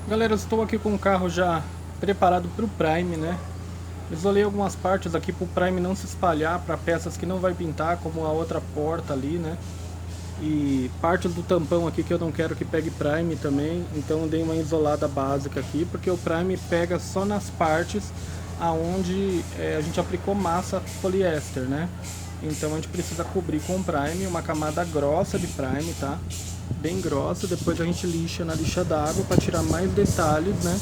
Galera, eu estou aqui com o carro já preparado para o Prime, né? Isolei algumas partes aqui para o Prime não se espalhar para peças que não vai pintar, como a outra porta ali, né? E partes do tampão aqui que eu não quero que pegue Prime também, então eu dei uma isolada básica aqui, porque o Prime pega só nas partes aonde a gente aplicou massa poliéster, né? Então a gente precisa cobrir com Prime, uma camada grossa de Prime, tá? Bem grossa, depois a gente lixa na lixa d'água para tirar mais detalhes, né?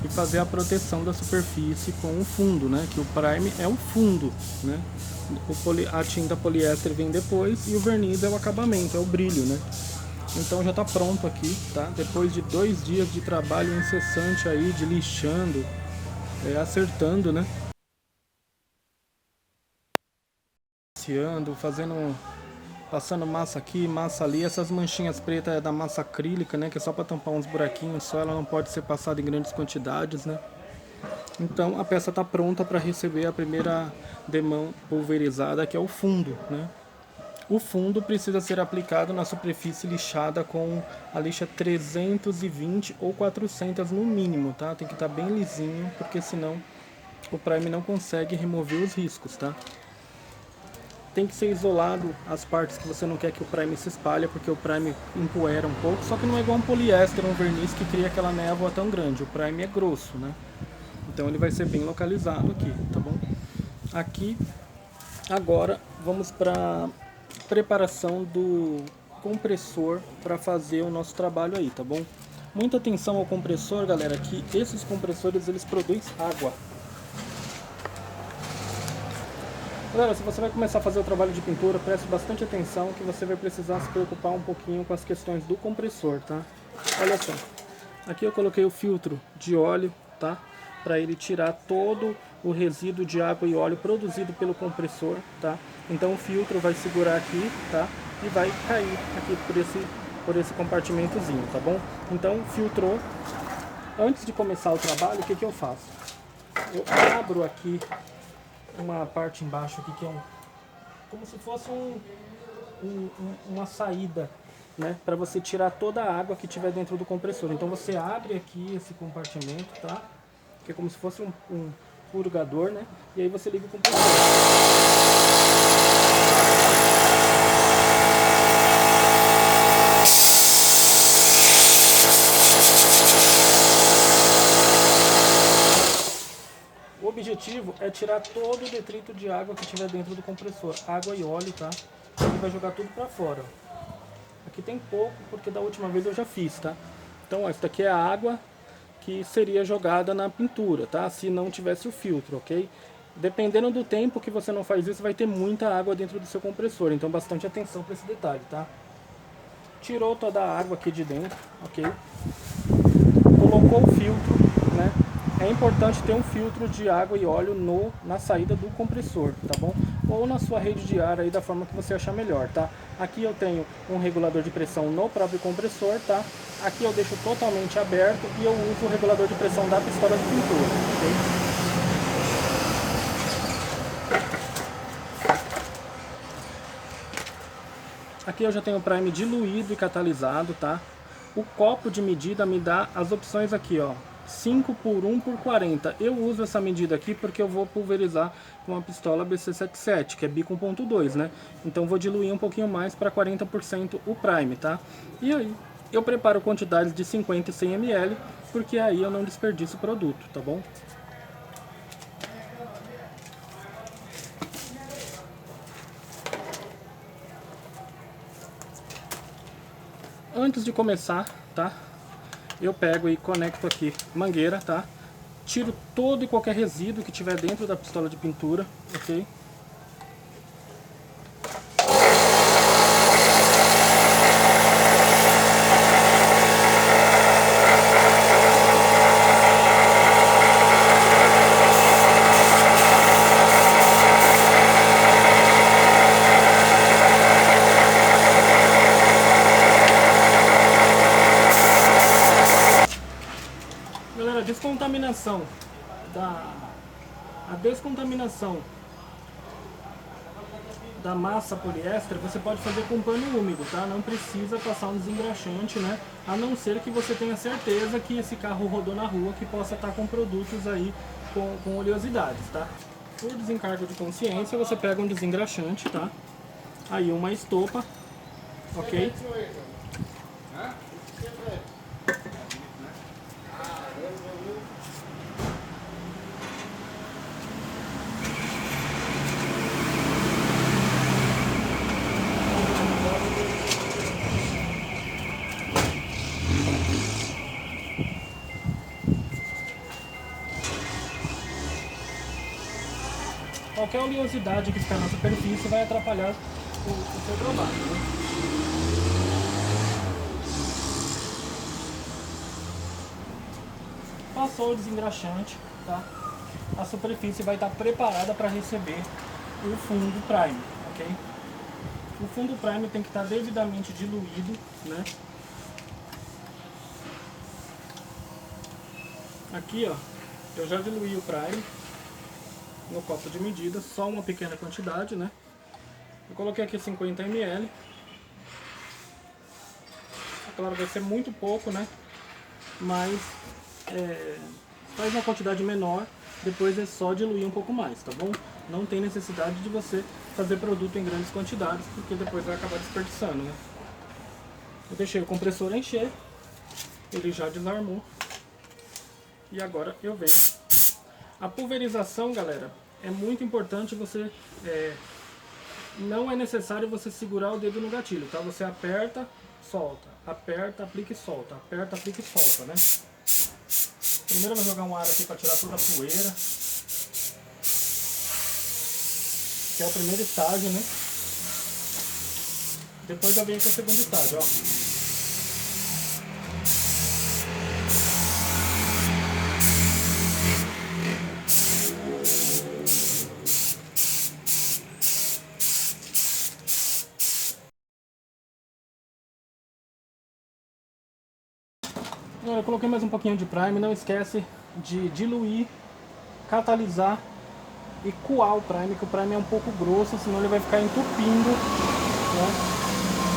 E fazer a proteção da superfície com o fundo, né? Que o Prime é o fundo, né? A tinta poliéster vem depois e o verniz é o acabamento, é o brilho, né? Então já está pronto aqui, tá? Depois de 2 dias de trabalho incessante aí, de lixando, acertando, né? Fazendo, passando massa aqui, massa ali. Essas manchinhas pretas é da massa acrílica, né? Que é só para tampar uns buraquinhos só, ela não pode ser passada em grandes quantidades, né? Então a peça está pronta para receber a primeira demão pulverizada, que é o fundo, né? O fundo precisa ser aplicado na superfície lixada com a lixa 320 ou 400 no mínimo, tá? Tem que estar bem lisinho, porque senão o Prime não consegue remover os riscos, tá? Tem que ser isolado as partes que você não quer que o Prime se espalhe, porque o Prime empoeira um pouco, só que não é igual um poliéster, um verniz que cria aquela névoa tão grande. O Prime é grosso, né? Então ele vai ser bem localizado aqui, tá bom? Aqui, agora, vamos para preparação do compressor para fazer o nosso trabalho aí, tá bom? Muita atenção ao compressor, galera, que esses compressores eles produzem água. Galera, se você vai começar a fazer o trabalho de pintura, preste bastante atenção que você vai precisar se preocupar um pouquinho com as questões do compressor, tá? Olha só, aqui eu coloquei o filtro de óleo, tá? Para ele tirar todo o resíduo de água e óleo produzido pelo compressor, tá? Então o filtro vai segurar aqui, tá? E vai cair aqui por esse compartimentozinho, tá bom? Então filtrou. Antes de começar o trabalho, o que que eu faço? Eu abro aqui uma parte embaixo aqui que é como se fosse uma saída, né, para você tirar toda a água que tiver dentro do compressor. Então você abre aqui esse compartimento, tá? Que é como se fosse um purgador, né? E aí você liga o compressor. O objetivo é tirar todo o detrito de água que tiver dentro do compressor, água e óleo, tá? Ele vai jogar tudo para fora. Aqui tem pouco, porque da última vez eu já fiz, tá? Então, ó, essa daqui é a água que seria jogada na pintura, tá? Se não tivesse o filtro, ok? Dependendo do tempo que você não faz isso, vai ter muita água dentro do seu compressor, então bastante atenção para esse detalhe, tá? Tirou toda a água aqui de dentro, ok? Colocou o filtro, né? É importante ter um filtro de água e óleo na saída do compressor, tá bom? Ou na sua rede de ar aí da forma que você achar melhor, tá? Aqui eu tenho um regulador de pressão no próprio compressor, tá? Aqui eu deixo totalmente aberto e eu uso o regulador de pressão da pistola de pintura, ok? Aqui eu já tenho o Prime diluído e catalisado, tá? O copo de medida me dá as opções aqui, ó. 5 por 1 por 40. Eu uso essa medida aqui porque eu vou pulverizar com a pistola BC77, que é bico 1.2, né? Então vou diluir um pouquinho mais para 40% o Prime, tá? E aí eu preparo quantidades de 50 e 100 ml, porque aí eu não desperdiço o produto, tá bom? Antes de começar, tá? Eu pego e conecto aqui mangueira, tá? Tiro todo e qualquer resíduo que tiver dentro da pistola de pintura, ok? Galera, descontaminação a descontaminação da massa poliéster você pode fazer com pano úmido, tá? Não precisa passar um desengraxante, né? A não ser que você tenha certeza que esse carro rodou na rua, que possa estar com produtos aí com oleosidades, tá? Por desencargo de consciência, você pega um desengraxante, tá? Aí uma estopa, ok? Qualquer oleosidade que ficar na superfície vai atrapalhar o seu trabalho, né? Passou o desengraxante, tá? A superfície vai estar preparada para receber o fundo prime, ok? O fundo prime tem que estar devidamente diluído, né? Aqui, ó, eu já diluí o prime no copo de medida, só uma pequena quantidade, né? Eu coloquei aqui 50 ml. É claro, vai ser muito pouco, né? Mas faz uma quantidade menor, depois é só diluir um pouco mais, tá bom? Não tem necessidade de você fazer produto em grandes quantidades, porque depois vai acabar desperdiçando, né? Eu deixei o compressor encher, ele já desarmou. E agora eu venho. A pulverização, galera, é muito importante você... não é necessário você segurar o dedo no gatilho, tá? Você aperta, solta, aperta, aplica e solta, aperta, aplica e solta, né? Primeiro eu vou jogar um ar aqui para tirar toda a poeira, que é o primeiro estágio, né? Depois eu venho com o segundo estágio, ó. Eu coloquei mais um pouquinho de prime, não esquece de diluir, catalisar e coar o prime, que o prime é um pouco grosso, senão ele vai ficar entupindo, né?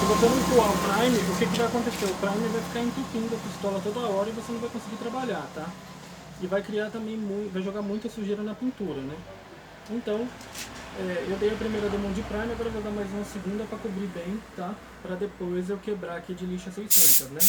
Se você não coar o prime, o que vai acontecer? O prime vai ficar entupindo a pistola toda hora e você não vai conseguir trabalhar, tá? E vai criar também, vai jogar muita sujeira na pintura, né? Então, eu dei a primeira demão de prime, agora eu vou dar mais uma segunda para cobrir bem, tá? Para depois eu quebrar aqui de lixa 600, né?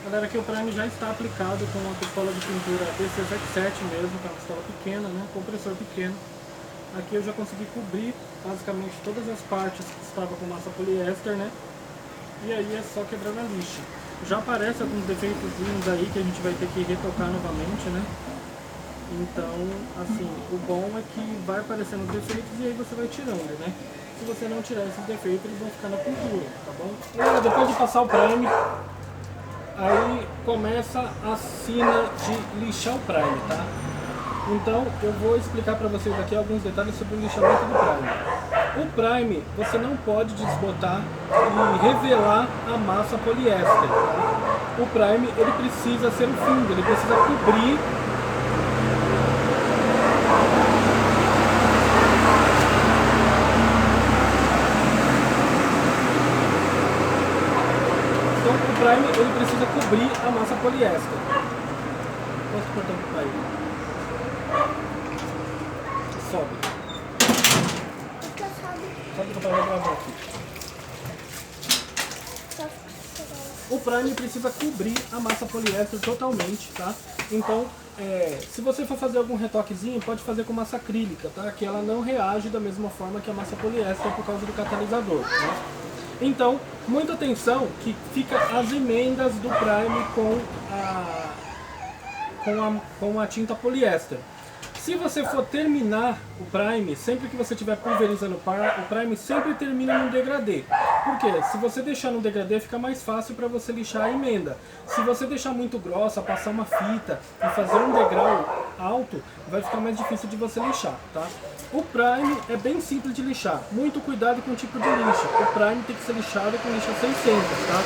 Galera, aqui o prime já está aplicado com uma pistola de pintura DC77 mesmo, que é uma pistola pequena, né? Compressor pequeno. Aqui eu já consegui cobrir basicamente todas as partes que estavam com massa poliéster, né? E aí é só quebrar na lixa. Já aparece alguns defeitozinhos aí que a gente vai ter que retocar novamente, né? Então, assim, o bom é que vai aparecendo defeitos e aí você vai tirando, né? Se você não tirar esses defeitos, eles vão ficar na pintura, tá bom? E depois de passar o prime, aí começa a sina de lixar o prime, tá? Então eu vou explicar para vocês aqui alguns detalhes sobre o lixamento do prime. O prime você não pode desbotar e revelar a massa poliéster, tá? O prime ele precisa ser o fundo, ele precisa cobrir o prime ele precisa cobrir a massa poliéster. Posso cortar um pouco aí? Sobe. Sobe que eu vou gravar aqui. O prime precisa cobrir a massa poliéster totalmente, tá? Então, se você for fazer algum retoquezinho, pode fazer com massa acrílica, tá? Que ela não reage da mesma forma que a massa poliéster por causa do catalisador, tá? Então, muita atenção que fica as emendas do prime com a tinta poliéster. Se você for terminar o Prime, sempre que você estiver pulverizando o Prime sempre termina no degradê. Por quê? Se você deixar no degradê fica mais fácil para você lixar a emenda. Se você deixar muito grossa, passar uma fita e fazer um degrau alto, vai ficar mais difícil de você lixar, tá? O Prime é bem simples de lixar. Muito cuidado com o tipo de lixa. O Prime tem que ser lixado com lixa 600, tá?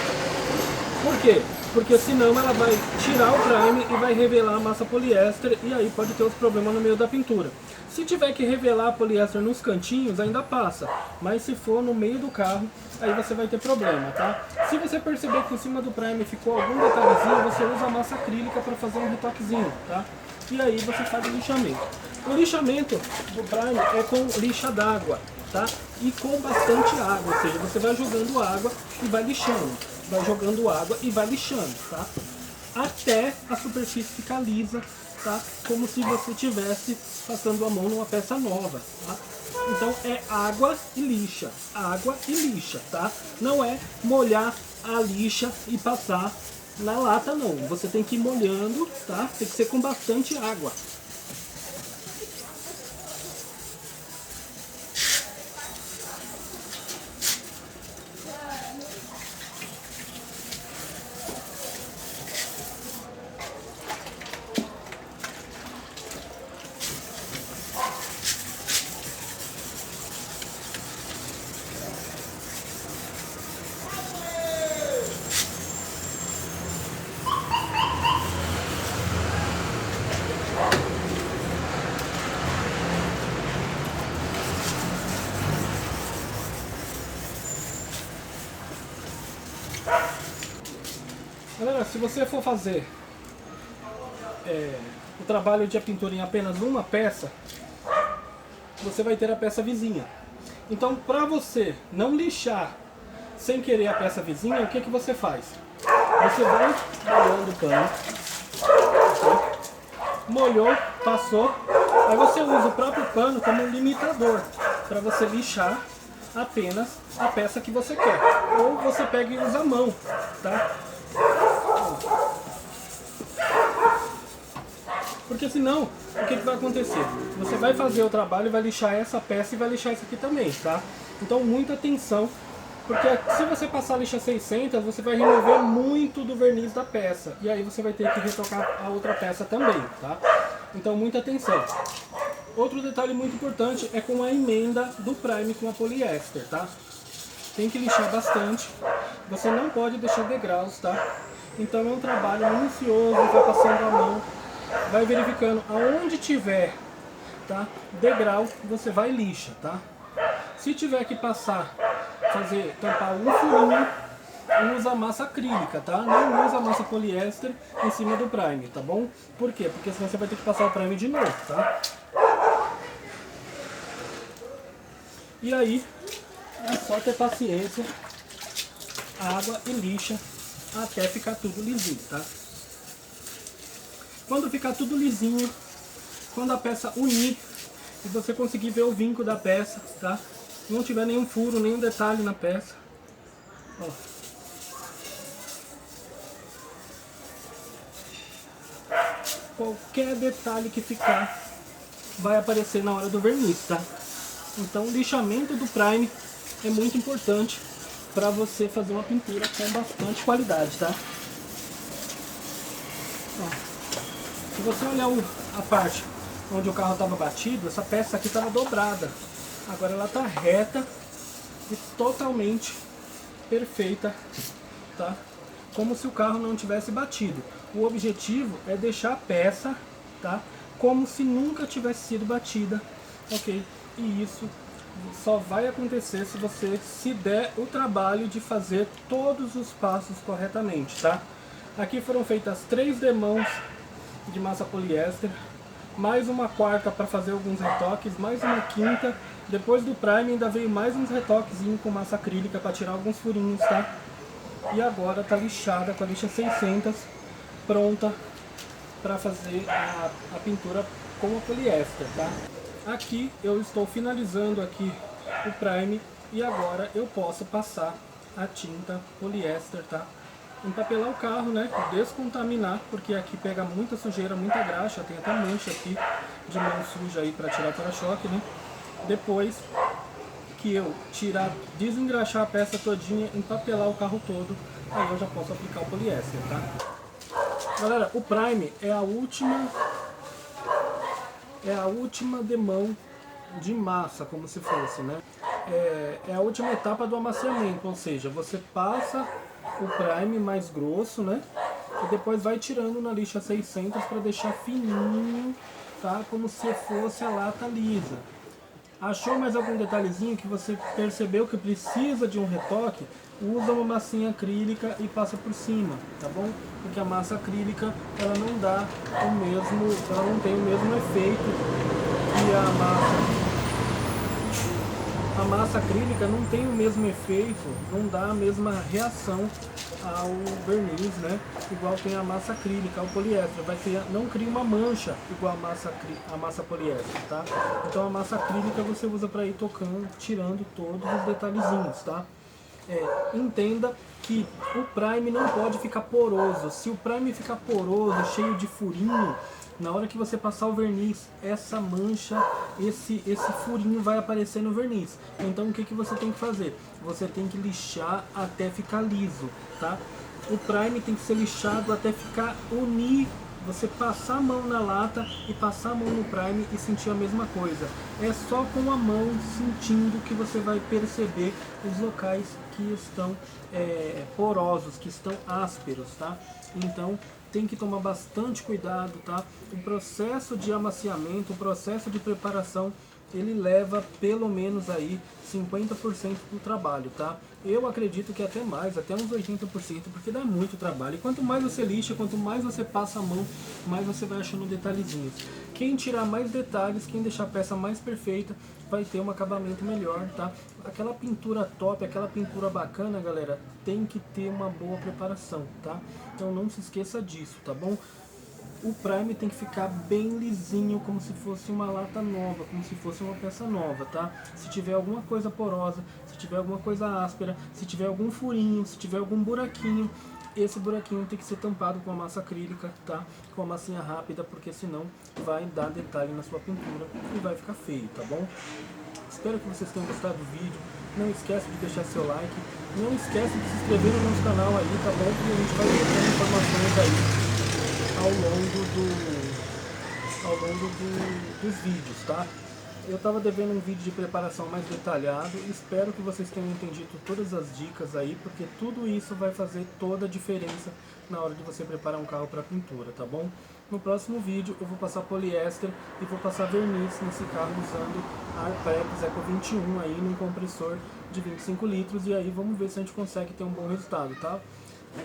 Por quê? Porque senão ela vai tirar o Prime e vai revelar a massa poliéster e aí pode ter outros problemas no meio da pintura. Se tiver que revelar a poliéster nos cantinhos, ainda passa. Mas se for no meio do carro, aí você vai ter problema, tá? Se você perceber que em cima do Prime ficou algum detalhezinho, você usa a massa acrílica para fazer um retoquezinho, tá? E aí você faz o lixamento. O lixamento do Prime é com lixa d'água, tá? E com bastante água, ou seja, você vai jogando água e vai lixando. Vai jogando água e vai lixando, tá? Até a superfície ficar lisa, tá? Como se você estivesse passando a mão numa peça nova, tá? Então é água e lixa, tá? Não é molhar a lixa e passar na lata, não. Você tem que ir molhando, tá? Tem que ser com bastante água. Galera, se você for fazer o trabalho de pintura em apenas uma peça, você vai ter a peça vizinha. Então, para você não lixar sem querer a peça vizinha, o que que você faz? Você vai molhando o pano, molhou, passou, aí você usa o próprio pano como um limitador para você lixar apenas a peça que você quer. Ou você pega e usa a mão, tá? Porque senão, o que vai acontecer? Você vai fazer o trabalho, vai lixar essa peça e vai lixar essa aqui também, tá? Então muita atenção, porque se você passar a lixa 600, você vai remover muito do verniz da peça. E aí você vai ter que retocar a outra peça também, tá? Então muita atenção. Outro detalhe muito importante é com a emenda do Prime com a poliéster, tá? Tem que lixar bastante. Você não pode deixar degraus, tá? Então é um trabalho minucioso, vai passando a mão. Vai verificando aonde tiver, tá, degrau, você vai e lixa, tá? Se tiver que passar, tampar um furinho, usa massa acrílica, tá? Não usa massa poliéster em cima do Prime, tá bom? Por quê? Porque senão você vai ter que passar o Prime de novo, tá? E aí, é só ter paciência, água e lixa até ficar tudo lisinho, tá? Quando ficar tudo lisinho, quando a peça unir e você conseguir ver o vinco da peça, tá? Não tiver nenhum furo, nenhum detalhe na peça. Ó. Qualquer detalhe que ficar vai aparecer na hora do verniz, tá? Então o lixamento do Prime é muito importante para você fazer uma pintura com bastante qualidade, tá? Ó. Se você olhar a parte onde o carro estava batido, essa peça aqui estava dobrada. Agora ela está reta e totalmente perfeita, tá? Como se o carro não tivesse batido. O objetivo é deixar a peça, tá? Como se nunca tivesse sido batida, ok? E isso só vai acontecer se você se der o trabalho de fazer todos os passos corretamente, tá? Aqui foram feitas 3 demãos de massa poliéster, mais uma quarta para fazer alguns retoques, mais uma quinta. Depois do Prime ainda veio mais uns retoquezinhos com massa acrílica para tirar alguns furinhos, tá? E agora tá lixada com a lixa 600, pronta para fazer a pintura com a poliéster, tá? Aqui eu estou finalizando aqui o Prime e agora eu posso passar a tinta poliéster, tá? Empapelar o carro, né? Descontaminar, porque aqui pega muita sujeira, muita graxa, tem até mancha aqui. de mão suja aí para tirar o para-choque, né? Depois que eu tirar, desengraxar a peça todinha, empapelar o carro todo, aí eu já posso aplicar o poliéster, tá? Galera, o Prime é a última demão de massa, como se fosse, né? É a última etapa do amaciamento, ou seja, você passa o Prime mais grosso, né? E depois vai tirando na lixa 600 para deixar fininho, tá? Como se fosse a lata lisa. Achou mais algum detalhezinho que você percebeu que precisa de um retoque? Usa uma massinha acrílica e passa por cima, tá bom? Porque a massa acrílica ela não dá o mesmo, ela não tem o mesmo efeito que a massa acrílica não tem o mesmo efeito, não dá a mesma reação ao verniz, né? Igual tem a massa acrílica, o poliéster, não cria uma mancha igual a massa poliéster, tá? Então a massa acrílica você usa para ir tocando, tirando todos os detalhezinhos, tá? Entenda que o Prime não pode ficar poroso. Se o Prime ficar poroso, cheio de furinho, na hora que você passar o verniz, essa mancha, esse furinho vai aparecer no verniz. Então o que você tem que fazer? Você tem que lixar até ficar liso, tá? O Prime tem que ser lixado até ficar unir. Você passar a mão na lata e passar a mão no Prime e sentir a mesma coisa. É só com a mão sentindo que você vai perceber os locais que estão porosos, que estão ásperos, tá? Então tem que tomar bastante cuidado, tá? O processo de amaciamento, o processo de preparação, ele leva pelo menos aí 50% do trabalho, tá? Eu acredito que até mais, até uns 80%, porque dá muito trabalho. E quanto mais você lixa, quanto mais você passa a mão, mais você vai achando detalhezinhos. Quem tirar mais detalhes, quem deixar a peça mais perfeita, vai ter um acabamento melhor, tá? Aquela pintura top, aquela pintura bacana, galera, tem que ter uma boa preparação, tá? Então não se esqueça disso, tá bom? O Prime tem que ficar bem lisinho, como se fosse uma lata nova, como se fosse uma peça nova, tá? Se tiver alguma coisa porosa, se tiver alguma coisa áspera, se tiver algum furinho, se tiver algum buraquinho, esse buraquinho tem que ser tampado com a massa acrílica, tá? Com a massinha rápida, porque senão vai dar detalhe na sua pintura e vai ficar feio, tá bom? Espero que vocês tenham gostado do vídeo. Não esquece de deixar seu like. Não esquece de se inscrever no nosso canal aí, tá bom? Que a gente vai ter informações aí ao longo dos vídeos, tá? Eu estava devendo um vídeo de preparação mais detalhado. Espero que vocês tenham entendido todas as dicas aí, porque tudo isso vai fazer toda a diferença na hora de você preparar um carro para pintura, tá bom? No próximo vídeo eu vou passar poliéster e vou passar verniz nesse carro usando a Arpex Eco 21 aí num compressor de 25 litros, e aí vamos ver se a gente consegue ter um bom resultado, tá?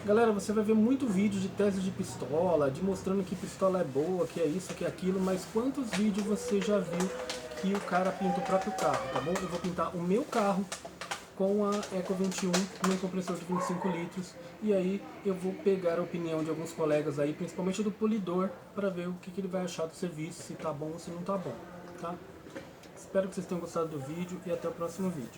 Galera, você vai ver muito vídeo de teste de pistola, de mostrando que pistola é boa, que é isso, que é aquilo, mas quantos vídeos você já viu que o cara pinta o próprio carro, tá bom? Eu vou pintar o meu carro com a Eco 21 num compressor de 25 litros, e aí eu vou pegar a opinião de alguns colegas aí, principalmente do polidor, para ver o que ele vai achar do serviço, se tá bom ou se não tá bom, tá? Espero que vocês tenham gostado do vídeo e até o próximo vídeo.